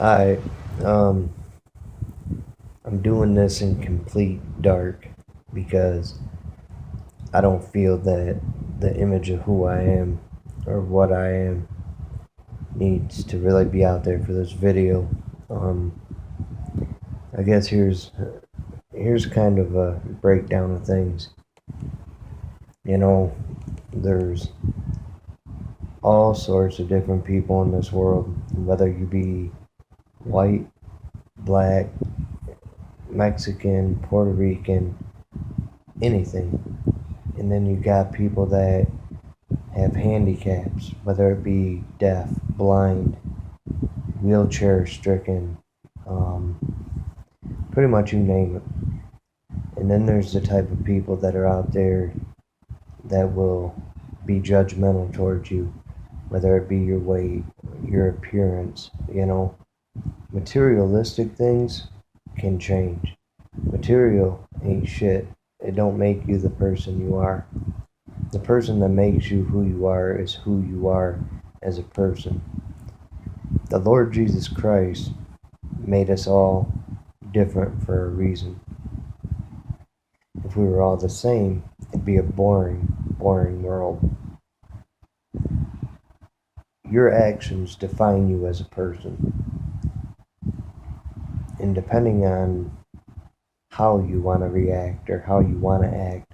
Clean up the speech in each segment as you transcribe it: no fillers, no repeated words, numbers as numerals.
I um I'm doing this in complete dark because I don't feel that the image of who I am or what I am needs to really be out there for this video. Um I guess here's kind of a breakdown of things. You know, there's all sorts of different people in this world, whether you be white, black, Mexican, Puerto Rican, anything. And then you got people that have handicaps, whether it be deaf, blind, wheelchair stricken, um, pretty much you name it. And then there's the type of people that are out there that will be judgmental towards you, whether it be your weight, your appearance, Materialistic things can change. Material ain't shit. It don't make you the person you are. The person that makes you who you are is who you are as a person. The Lord Jesus Christ made us all different for a reason. If we were all the same, it'd be a boring, boring world. Your actions define you as a person. And depending on how you want to react or how you want to act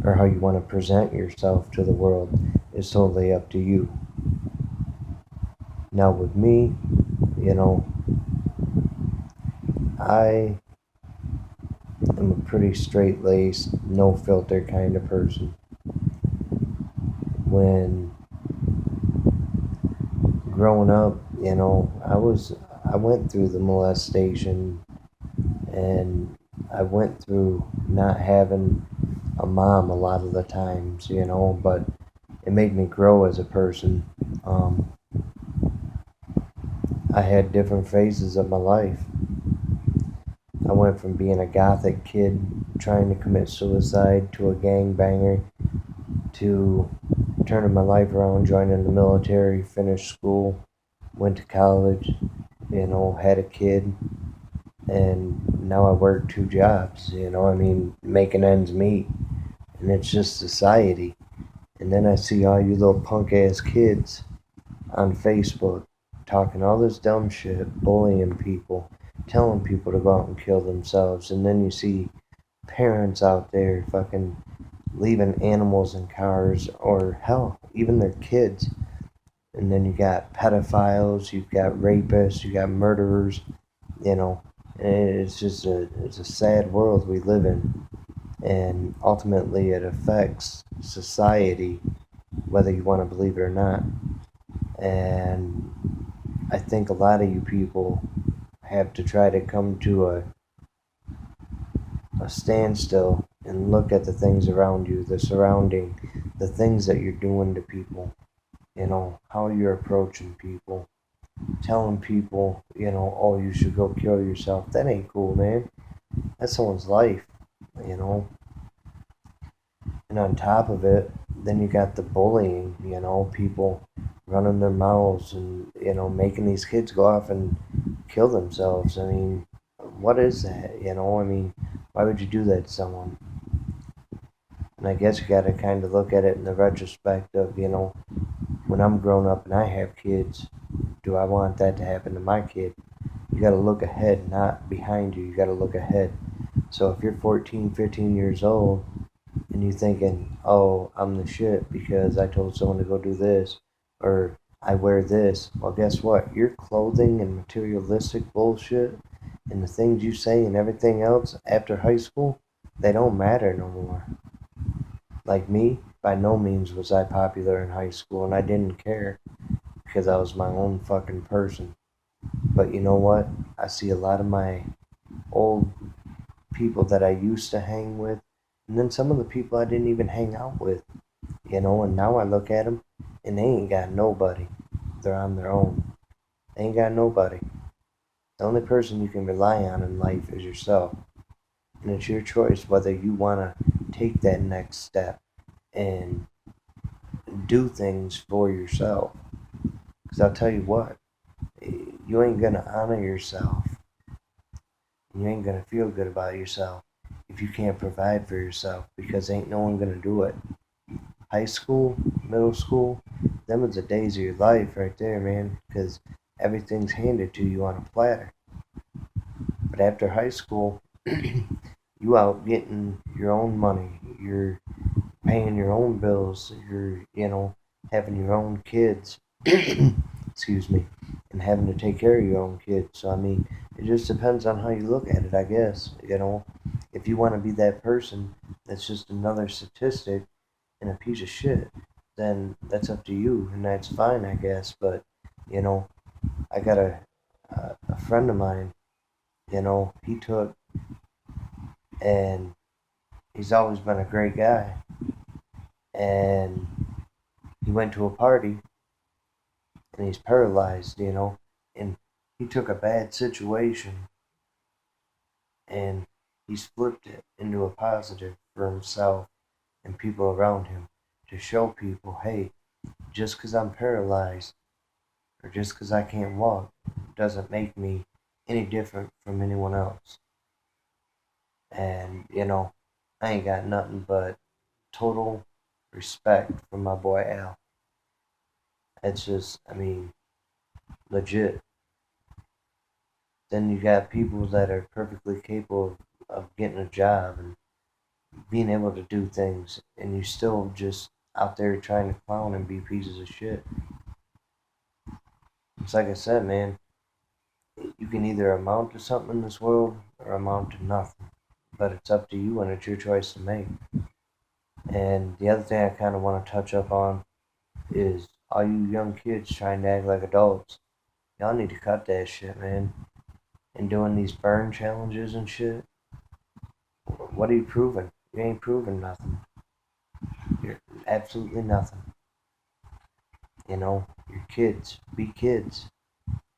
or how you want to present yourself to the world is totally up to you. Now, with me, you know, I am a pretty straight laced, no filter kind of person. When growing up, I went through the molestation and I went through not having a mom a lot of the times, but it made me grow as a person. I had different phases of my life. I went from being a gothic kid trying to commit suicide to a gangbanger to turning my life around, joining the military, finished school, went to college, had a kid, and now I work two jobs, making ends meet. And it's just society. And then I see all you little punk ass kids on Facebook talking all this dumb shit, bullying people, telling people to go out and kill themselves. And then you see parents out there fucking leaving animals in cars, or hell, even their kids. And then you got pedophiles, you've got rapists, you got murderers, and it's a sad world we live in. And ultimately it affects society, whether you want to believe it or not. And I think a lot of you people have to try to come to a standstill and look at the things around you, the surrounding, the things that you're doing to people, how you're approaching people, telling people, oh, you should go kill yourself. That ain't cool, man. That's someone's life, you know. And on top of it, then you got the bullying, people running their mouths and, making these kids go off and kill themselves. I mean, what is that? Why would you do that to someone? And I guess you got to kind of look at it in the retrospect of, when I'm grown up and I have kids, do I want that to happen to my kid? You got to look ahead, not behind you. You got to look ahead. So if you're 14, 15 years old and you're thinking, oh, I'm the shit because I told someone to go do this, or I wear this, well, guess what? Your clothing and materialistic bullshit and the things you say and everything else after high school, they don't matter no more. Like me, by no means was I popular in high school, and I didn't care because I was my own fucking person. But you know what? I see a lot of my old people that I used to hang with, and then some of the people I didn't even hang out with, and now I look at them and they ain't got nobody. They're on their own. They ain't got nobody. The only person you can rely on in life is yourself. And it's your choice whether you want to take that next step and do things for yourself. Because I'll tell you what, you ain't gonna honor yourself. You ain't gonna feel good about yourself if you can't provide for yourself, because ain't no one gonna do it. High school, middle school, them is the days of your life right there, man, because everything's handed to you on a platter. But after high school, you out getting your own money. You're paying your own bills. You're, having your own kids. Excuse me. And having to take care of your own kids. So, I mean, it just depends on how you look at it, I guess. If you want to be that person that's just another statistic and a piece of shit, then that's up to you. And that's fine, I guess. But, you know, I got a friend of mine, he took, and he's always been a great guy. And he went to a party and he's paralyzed, and he took a bad situation and he's flipped it into a positive for himself and people around him, to show people, hey, just because I'm paralyzed or just because I can't walk doesn't make me any different from anyone else. And, I ain't got nothing but total respect for my boy Al. It's just, I mean, legit. Then you got people that are perfectly capable of getting a job and being able to do things, and you still just out there trying to clown and be pieces of shit. It's like I said, man, you can either amount to something in this world or amount to nothing. But it's up to you, and it's your choice to make. And the other thing I kind of want to touch up on is all you young kids trying to act like adults. Y'all need to cut that shit, man. And doing these burn challenges and shit. What are you proving? You ain't proving nothing. You're absolutely nothing. You're kids. Be kids.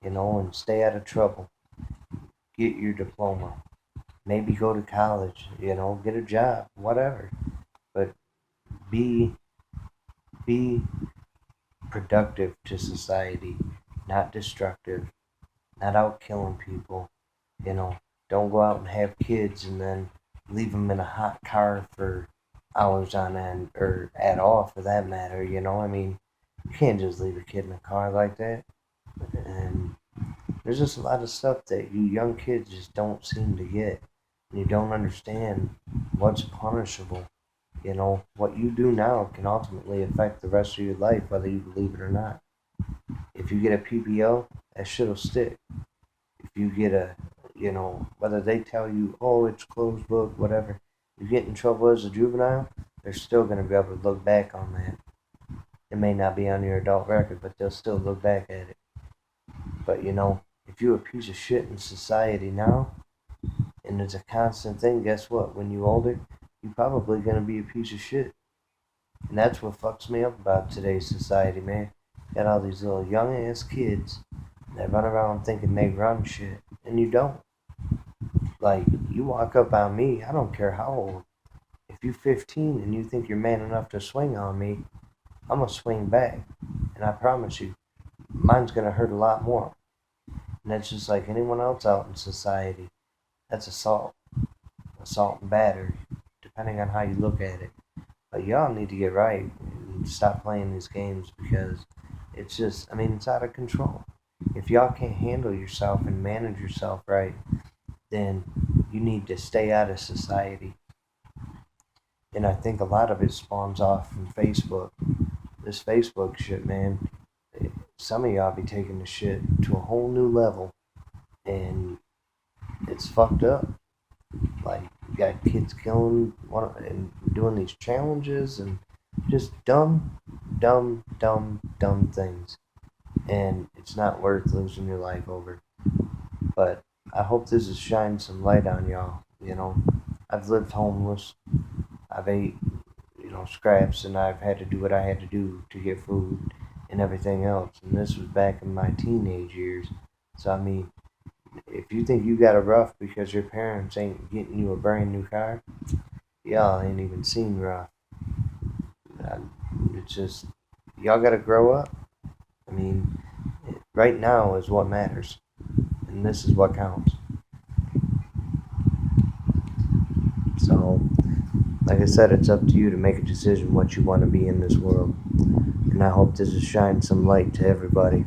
And stay out of trouble. Get your diploma. Maybe go to college. Get a job. Whatever. But be productive to society, not destructive, not out killing people. Don't go out and have kids and then leave them in a hot car for hours on end, or at all for that matter. I mean, you can't just leave a kid in a car like that. And there's just a lot of stuff that you young kids just don't seem to get. And you don't understand what's punishable. What you do now can ultimately affect the rest of your life, whether you believe it or not. If you get a PPO, that shit'll stick. If you get whether they tell you, oh, it's closed book, whatever, you get in trouble as a juvenile, they're still going to be able to look back on that. It may not be on your adult record, but they'll still look back at it. But, if you're a piece of shit in society now, and it's a constant thing, guess what? When you're older, you're probably going to be a piece of shit. And that's what fucks me up about today's society, man. Got all these little young ass kids that run around thinking they run shit, and you don't. Like, you walk up on me, I don't care how old. If you're 15 and you think you're man enough to swing on me, I'm gonna swing back. And I promise you, mine's gonna hurt a lot more. And that's just like anyone else out in society. That's assault. Assault and battery, depending on how you look at it. But y'all need to get right and stop playing these games, because it's just, I mean, it's out of control. If y'all can't handle yourself and manage yourself right, then you need to stay out of society. And I think a lot of it spawns off from Facebook. This Facebook shit, man. Some of y'all be taking the shit to a whole new level, and it's fucked up. Like, you got kids killing and doing these challenges and just dumb things. And it's not worth losing your life over. But I hope this has shined some light on y'all. I've lived homeless. I've ate, scraps, and I've had to do what I had to do to get food and everything else. And this was back in my teenage years. So, I mean, if you think you got it rough because your parents ain't getting you a brand new car, y'all ain't even seen rough. It's just, y'all gotta grow up. I mean, right now is what matters. and this is what counts. So, like I said, it's up to you to make a decision what you want to be in this world. And I hope this has shined some light to everybody.